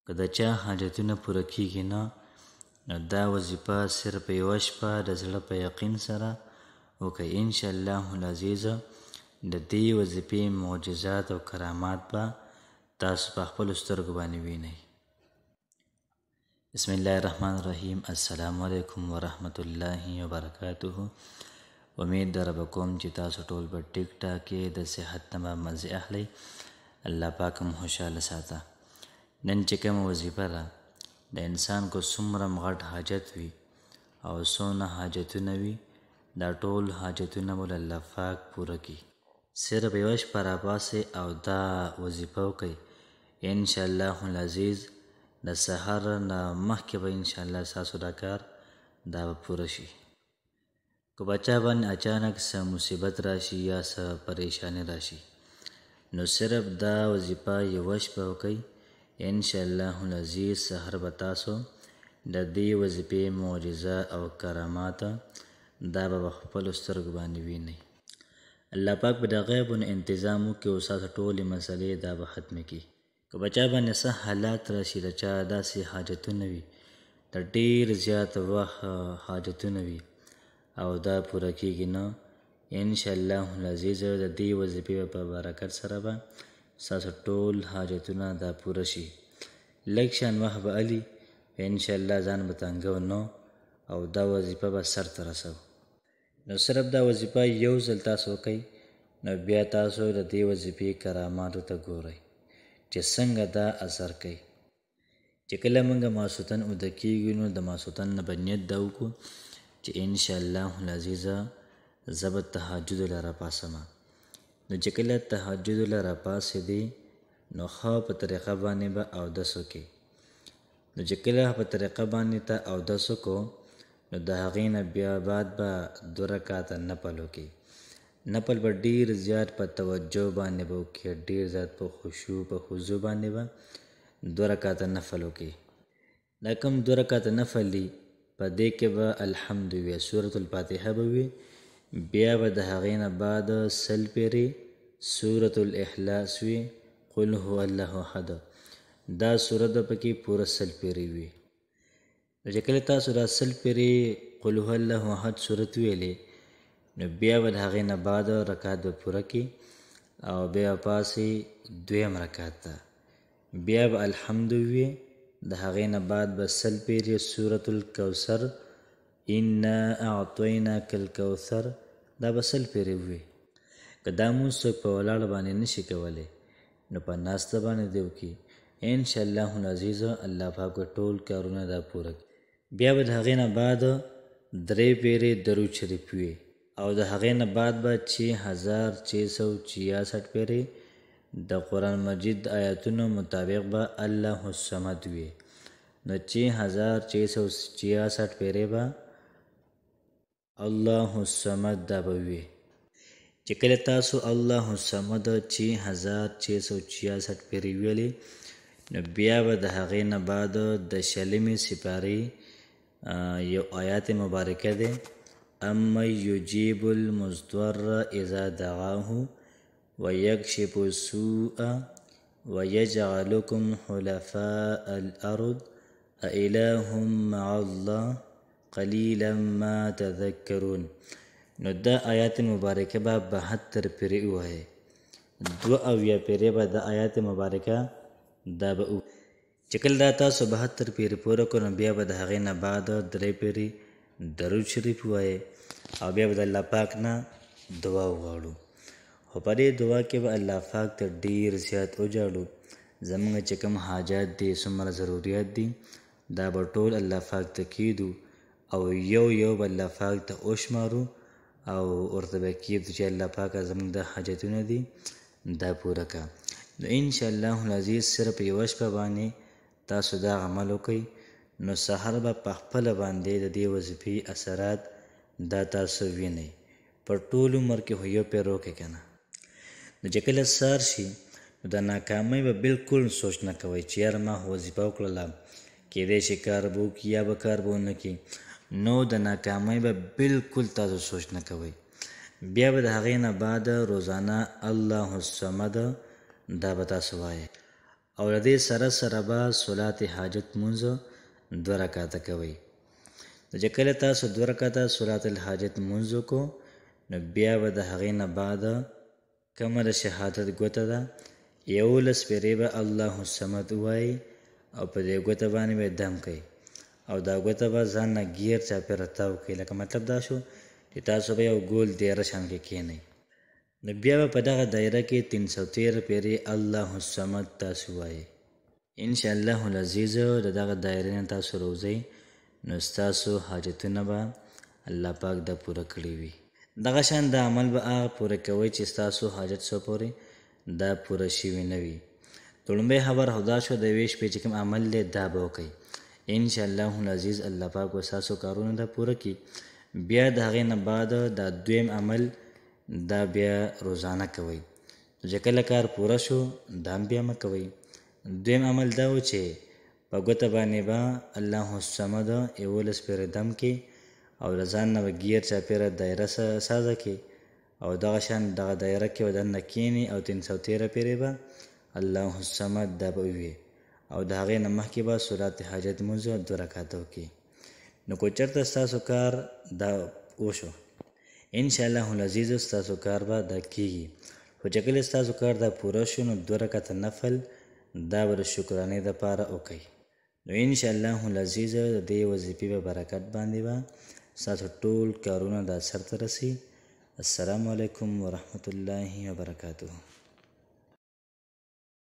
که د چا حاجتونه پوره کیږي نه، نو دا وظیفه صرف یوه شپه د زړه په یقین سره وکړئ. انشاءالله العزیز د دې وظیفې معجزات او کرامات به تاسو په خپلو سترګو باندې وینئ. بسم الله الرحمن الرحیم. السلام علیکم ورحمت الله وبرکاته. امید در به کوم چې تاسو ټول په ټیک ټاک کې د صحت نه به مزې اخلئ. الله پاک مو خوشحاله ساته. نن چې کومه وظیفه ده د انسان کو څومره غټ حاجت وي او څونه حاجتونه وي، دا ټول حاجتونه به الله پاک پوره کړي. صرف یوه شپه راپاسئ او دا وظیفه وکئ. انشاءالله العزیز د سحر نه مخکې به انشاءالله ستاسو دا کار دا به پوره شي. که بچا باندې اچانک څه مصیبت راشي یا څه پریشانی راشي، نو صرف دا وظیفه یوه شپه وکئ. انشاءالله العزیز سحر به تاسو د دې وظیفې معجزه او کرامات دا به خپلو سترګو باندې وینئ. الله پاک به د غیبونو انتظام وکړي او ستاسو ټولې مسلې دا به ختمې کړي. که بچا باندې څه حالات راشي، د چا داسې حاجتونه وي، د ډېر زیات وخت حاجتونه وي او دا پوره کیږي نه، انشاءالله العزیز د دې وظیفې په برکت سره به ستاسو ټول حاجتونه دا پوره شي. لږ شان وخت به علي، انشاءالله ځان به تنګو نو او دا وظیفه به سر ته رسو. نو صرف دا وظیفه یو ځل تاسو وکئ، نو بیا تاسو د دې وظیفې کراماتو ته ګورئ چې څنګه دا اثر کوي. چې کله موږ ماسوتن اوده کېږو، نو د ماسوتن نه به نیت دا وکړو چې انشاءالله العزیز زه به تهجد له راپاڅمه. نو چې کله تهجد له راپاڅېدې، نو ښه په طریقه باندې به اودس وکړې. نو چې کله په طریقه باندې ته اودس وکړو، نو د هغې نه بیا بعد به 2 رکعاته نفل وکړې. نفل به ډېر زیات په توجه باندې به وکړې، ډېر زیات په خشوع په خضوع باندې به 2 رکعاته نفل وکړې. دا کوم 2 رکعاته نفل دي، په دې کې به الحمد وي، سورة الفاتحه به وي، بیا به د هغې نه بعد 100 پیرې سورة الاخلاص وي، قل هو الله احد. دا سورت به پکې پوره 100 پیرې وي. نو چې کله تاسو دا 100 پیرې قل هو الله احد سورت ویلې، نو بیا به د هغې نه بعد رکعت به پوره کړي او بیا به پاسې 2م رکعت ته بیا به الحمد وي. د هغې نه بعد به 100 پیرې سورة الکوثر، انا اعطیناک الکوثر، دا به 100 پیرې وي. که دا مونځ څوک په ولاړه باندې نشي کولی، نو په ناسته باندې دې وکړي. انشاءالله العزیز الله پاک به ټول کارونه دا پوره کړي. بیا به د هغې نه بعد 3 پیرې درود شریف وي او د هغې نه بعد به 6666 پیرې د قرآن مجید آیاتونو مطابق به الله الصمد وي. نو 6666 پیرې به الله الصمد دا به وي. چې کله تاسو الله الصمد 6666 پیرې ویلې، نو بیا به د هغې نه بعد د 40مې سپارې یو آیات مبارکه ده، اما یجیب المضطر اذا دعاه ویکشف السوء ویجعلکم خلفاء الارض اإله مع الله قلیلا ما تذکرون. نو دا آیات مبارکه به 72 پیرې ووایئ. 72 پیرې به د آیات مبارکه دا به چې کله دا تاسو 72 پیرې پوره کړو، نو بیا به د هغې نه بعد 3 پیرې درود شریف ووایئ او بیا به د الله پاک نه دعا وغواړو. خو په دې دعا کې به الله پاک ته ډېر زیات وجاړو. زموږ چې کوم حاجات دي، څومره ضروریات دي، دا به ټول الله پاک ته کېدو او یو یو به الله پاک ته وشمارو او ورته به کېدو چې الله پاکه زموږ د حاجتونه دي دا پوره کړه. نو انشاءالله العزیز صرف یوه شپه باندې تاسو دا عمل وکئ، نو سحر به په خپله باندې د دې وظیفې اثرات دا تاسو وینئ. په ټول عمر کې خو یو پیر وکئ که نه. نو چې کله سهار شي، نو د ناکامۍ به بلکل سوچ نه کوئ چې یاره ما وظیفه وکړله، کیدای شي کار به وکړي یا به کار به ونه کړي. نو د ناکامۍ به بلکل تاسو سوچ نه کوئ. بیا به د هغې نه بعد روزانه الله الصمد دا به تاسو وایئ. او د دې سره سره به صلات حاجت مونځ 2 رکعاته کوئ. نو چې کله تاسو 2 رکعاته صلات الحاجت مونځ وکړو نو بیا به د هغې نه بعد کومه د شهادت ګوته ده 11 پېرې به الله الصمد ووایي او په دې ګوته باندې به دم کوئ او دا ګوته به ځان نه ګیر چاپېره تاو کړئ. لکه مطلب دا شو چې تاسو به یو ګول دیره شان کې کښېنئ. نو بیا به په دغه دایره کې 313 پېرې الله الصمد تاسو وایئ. انشاءالله العزیز د دغه دایرې نه تاسو روځئ نو ستاسو حاجتونه به الله پاک د پوره کړي وي. دغه شان د عمل به هغه پوره کوئ چې ستاسو حاجت څو پورې دا پوره شوي نه وي. لومړی خبر دا شو د یوې شپې چې کوم عمل دی دا به وکئ. انشاءالله العزیز الله پاک به ستاسو کارونه دا پوره کړي. بیا د هغې نه بعد دا دویم عمل دا بیا روزانه کوئ. چې کله کار پوره شو دا هم بیا مه کوئ. دویم عمل دا و چې په ګوته باندې به الله الصمد 11 پېرې دم کې او له ځان نه به ګیر چاپېره دایره سازه کې او دغه شان دغه دایره کې به دننه کښېني او 313 پېرې به الله الصمد دا به ووایي او د هغې نه مخکې به صلات حاجت مونځ 2 رکعاته وکړي. نو که چېرته ستاسو کار دا وشو انشاءالله العزیز ستاسو کار به دا کېږي. خو چې کله ستاسو کار دا پوره شو نو 2 رکعته نفل دا به د شکرانې دپاره وکئ. نو انشاءالله العزیز د دې وظیفې په برکت باندې به ستاسو ټول کارونه دا سرته رسي. السلام علیکم ورحمت الله وبرکاته.